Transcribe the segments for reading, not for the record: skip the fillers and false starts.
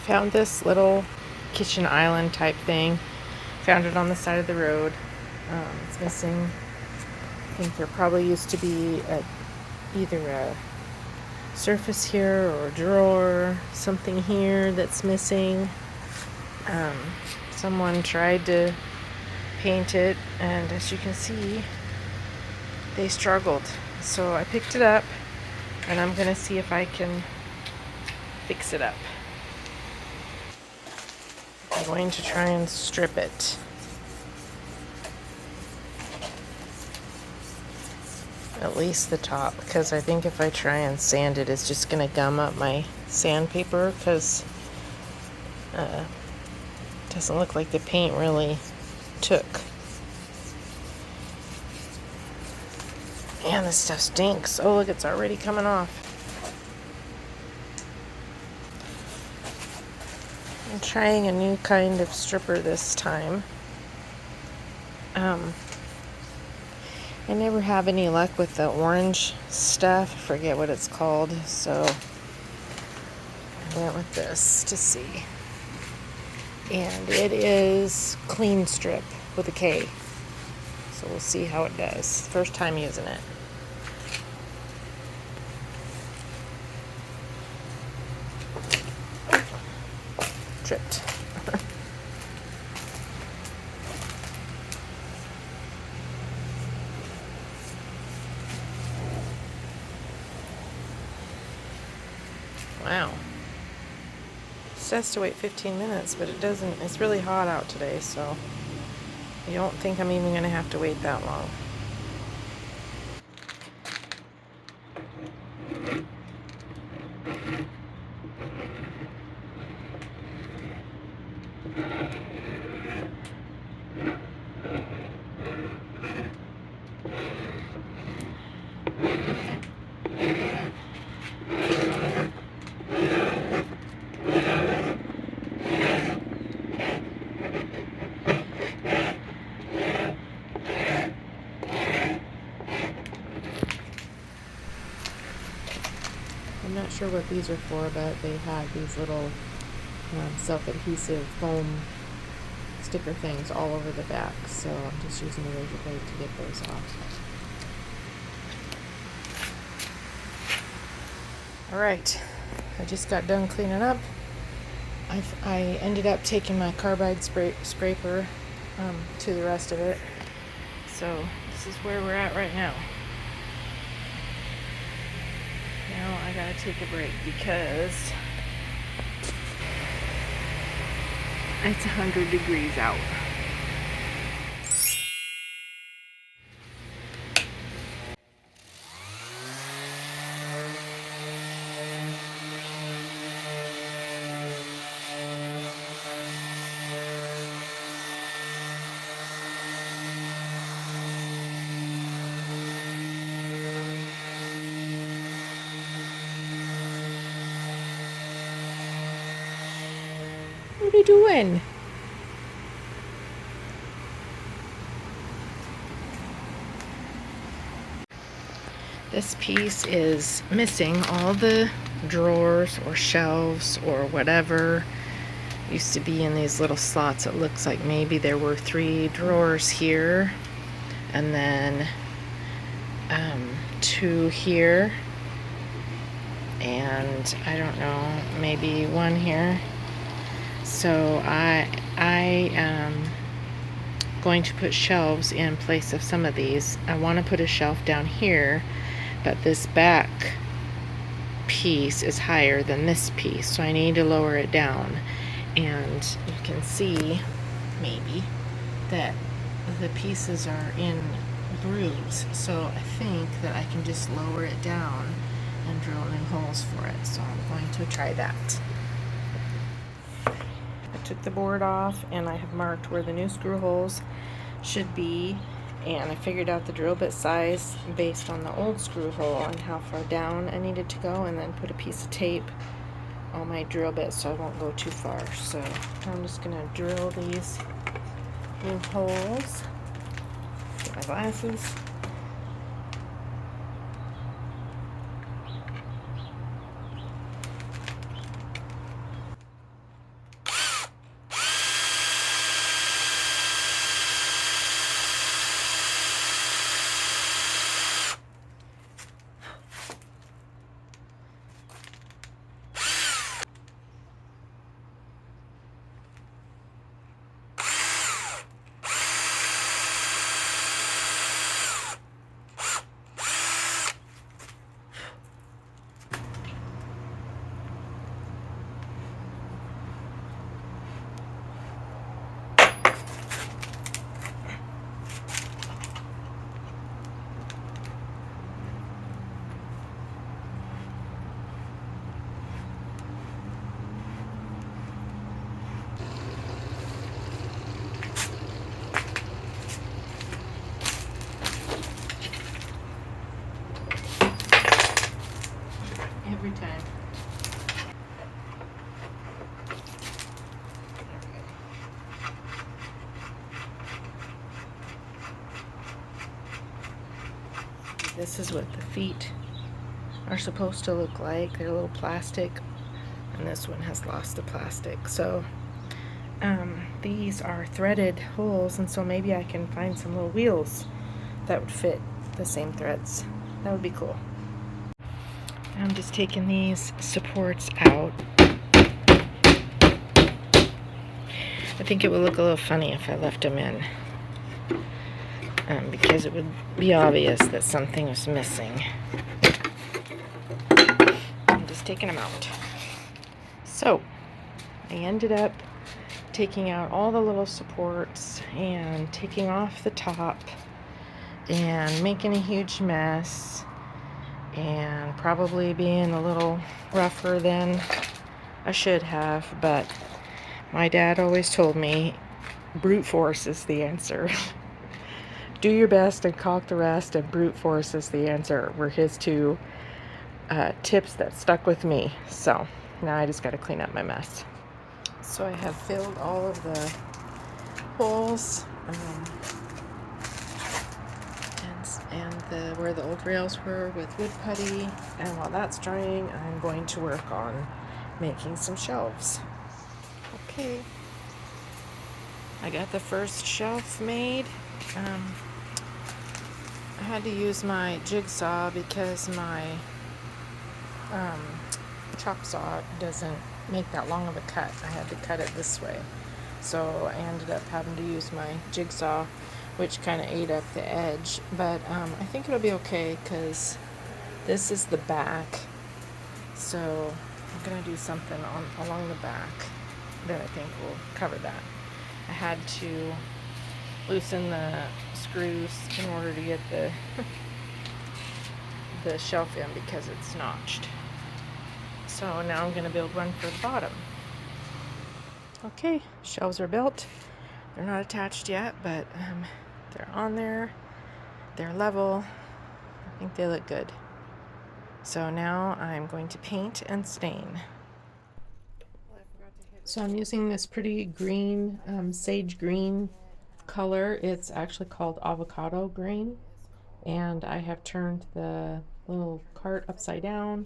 Found this little kitchen island type thing. Found it on the side of the road. It's missing. I think there probably used to be either a surface here or a drawer, something here that's missing. Someone tried to paint it, and as you can see, they struggled. So I picked it up, and I'm gonna see if I can fix it up. I'm going to try and strip it. At least the top, because I think if I try and sand it, it's just going to gum up my sandpaper, because it doesn't look like the paint really took. And this stuff stinks. Oh, look, it's already coming off. I'm trying a new kind of stripper this time. I never have any luck with the orange stuff. I forget what it's called, so I went with this to see. And it is Clean Strip with a K. So we'll see how it does. First time using it. Tripped. Wow. It says to wait 15 minutes, but it doesn't. It's really hot out today, so I don't think I'm even going to have to wait that long. I'm not sure what these are for, but they had these little self-adhesive foam sticker things all over the back, so I'm just using a razor blade to get those off. Alright, I just got done cleaning up. I ended up taking my carbide scraper to the rest of it, so this is where we're at right now. Now I gotta take a break because it's 100 degrees out. What are you doing? This piece is missing all the drawers or shelves or whatever used to be in these little slots. It looks like maybe there were 3 drawers here, and then 2 here, and I don't know, maybe 1 here. So I am going to put shelves in place of some of these. I want to put a shelf down here, but this back piece is higher than this piece, so I need to lower it down. And you can see maybe that the pieces are in grooves, so I think that I can just lower it down and drill new holes for it. So I'm going to try that. I took the board off and I have marked where the new screw holes should be, and I figured out the drill bit size based on the old screw hole and how far down I needed to go, and then put a piece of tape on my drill bit so I won't go too far. So I'm just going to drill these new holes. Get my glasses. this is what the feet are supposed to look like. They're a little plastic, and this one has lost the plastic. So these are threaded holes, and so maybe I can find some little wheels that would fit the same threads. That would be cool. I'm just taking these supports out. I think it would look a little funny if I left them in, because it would be obvious that something was missing. I'm just taking them out. So I ended up taking out all the little supports and taking off the top and making a huge mess and probably being a little rougher than I should have, but my dad always told me brute force is the answer. Do your best and caulk the rest, and brute force is the answer, were his two tips that stuck with me. So now I just got to clean up my mess. So I have filled all of the holes and where the old rails were with wood putty, and while that's drying, I'm going to work on making some shelves. Okay, I got the first shelf made. I had to use my jigsaw because my chop saw doesn't make that long of a cut. I had to cut it this way, so I ended up having to use my jigsaw, which kind of ate up the edge, but I think it'll be okay because this is the back, so I'm gonna do something along the back that I think will cover that. I had to loosen the screws in order to get the shelf in because it's notched. So now I'm going to build one for the bottom. Okay, shelves are built. They're not attached yet, but they're on there. They're level. I think they look good. So now I'm going to paint and stain. So I'm using this pretty green, sage green color. It's actually called avocado green. And I have turned the little cart upside down.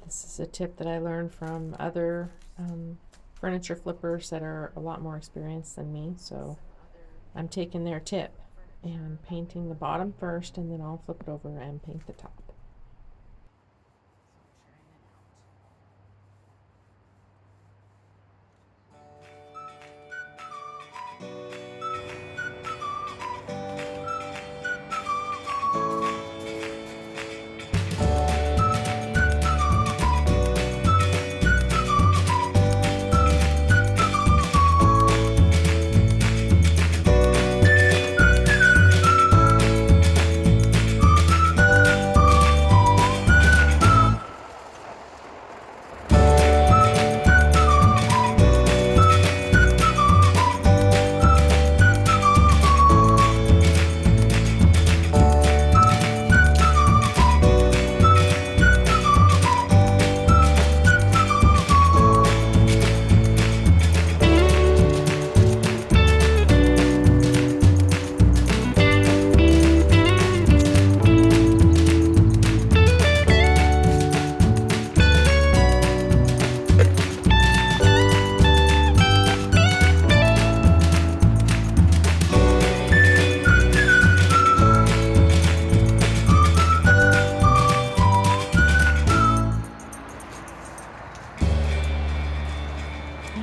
This is a tip that I learned from other furniture flippers that are a lot more experienced than me. So I'm taking their tip and painting the bottom first, and then I'll flip it over and paint the top.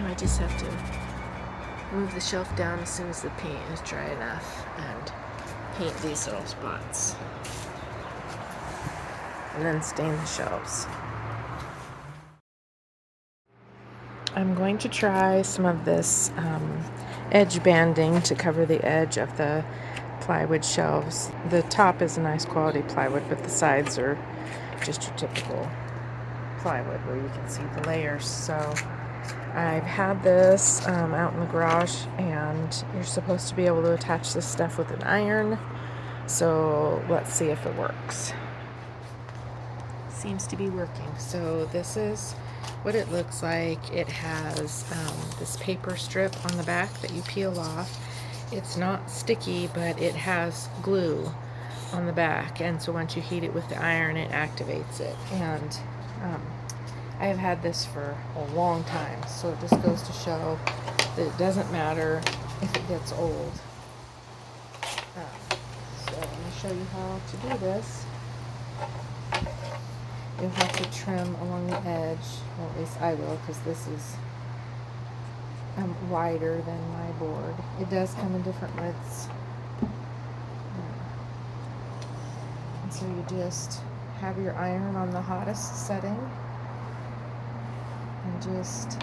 I just have to move the shelf down as soon as the paint is dry enough and paint these little spots. And then stain the shelves. I'm going to try some of this edge banding to cover the edge of the plywood shelves. The top is a nice quality plywood, but the sides are just your typical plywood where you can see the layers. So I've had this out in the garage, and you're supposed to be able to attach this stuff with an iron. So let's see if it works. Seems to be working. So this is what it looks like. It has this paper strip on the back that you peel off. It's not sticky, but it has glue on the back, and so once you heat it with the iron, it activates it. And I have had this for a long time, so it just goes to show that it doesn't matter if it gets old. So let me show you how to do this. You'll have to trim along the edge, or at least I will, because this is wider than my board. It does come in different widths. And so you just have your iron on the hottest setting and just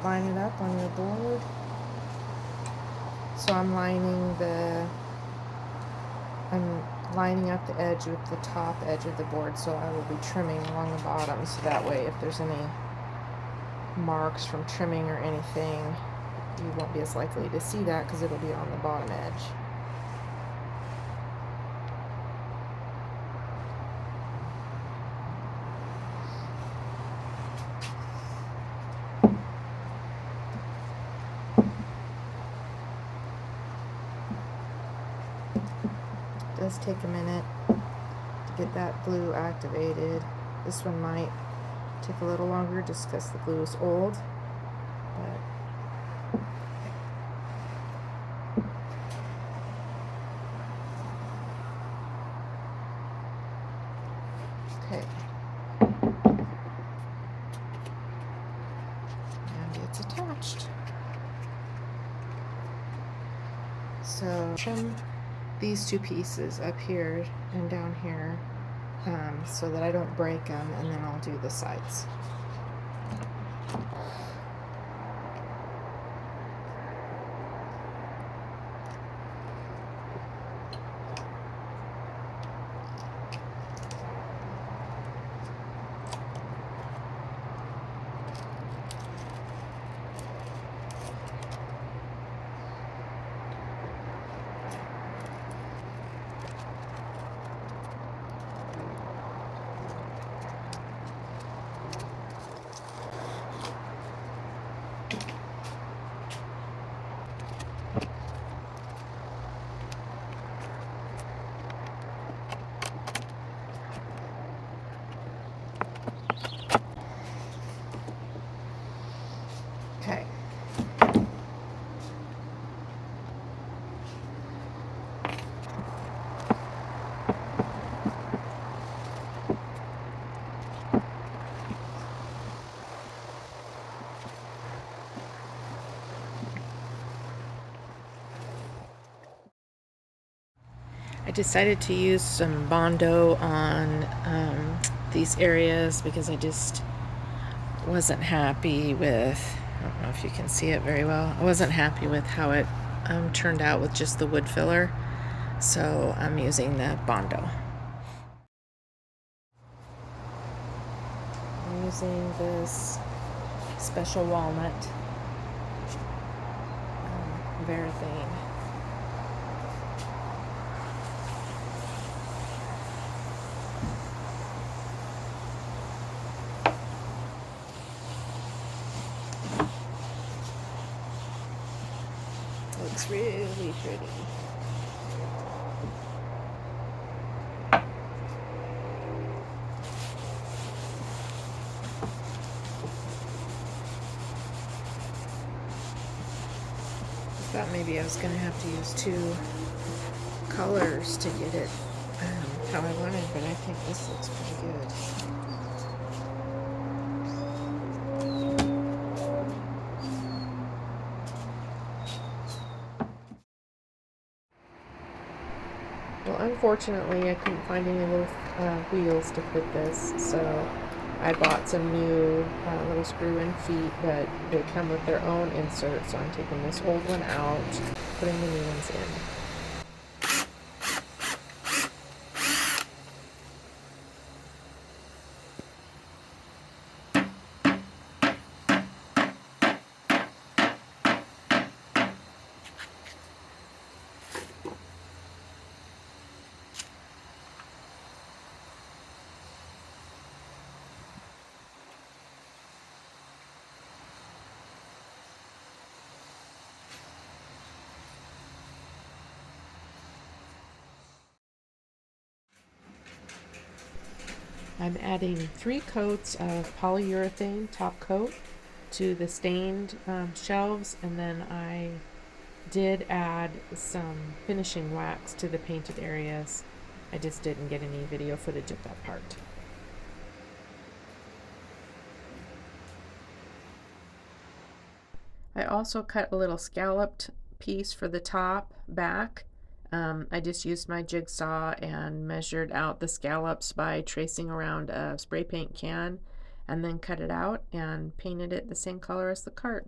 line it up on your board. So I'm lining up the edge with the top edge of the board, so I will be trimming along the bottom, so that way if there's any marks from trimming or anything, you won't be as likely to see that because it'll be on the bottom edge. It does take a minute to get that glue activated. This one might take a little longer just because the glue is old, but okay. And it's attached. So trim these two pieces up here and down here so that I don't break them, and then I'll do the sides. Okay. I decided to use some Bondo on these areas because I just wasn't happy with, I don't know if you can see it very well, I wasn't happy with how it turned out with just the wood filler, so I'm using the Bondo. I'm using this special walnut Varathane. Looks really pretty. I thought maybe I was going to have to use two colors to get it how I wanted, but I think this looks pretty good. Well, unfortunately, I couldn't find any little wheels to fit this, so I bought some new little screw-in feet, but they come with their own insert, so I'm taking this old one out, putting the new ones in. I'm adding 3 coats of polyurethane top coat to the stained shelves, and then I did add some finishing wax to the painted areas. I just didn't get any video footage of that part. I also cut a little scalloped piece for the top back. I just used my jigsaw and measured out the scallops by tracing around a spray paint can, and then cut it out and painted it the same color as the cart.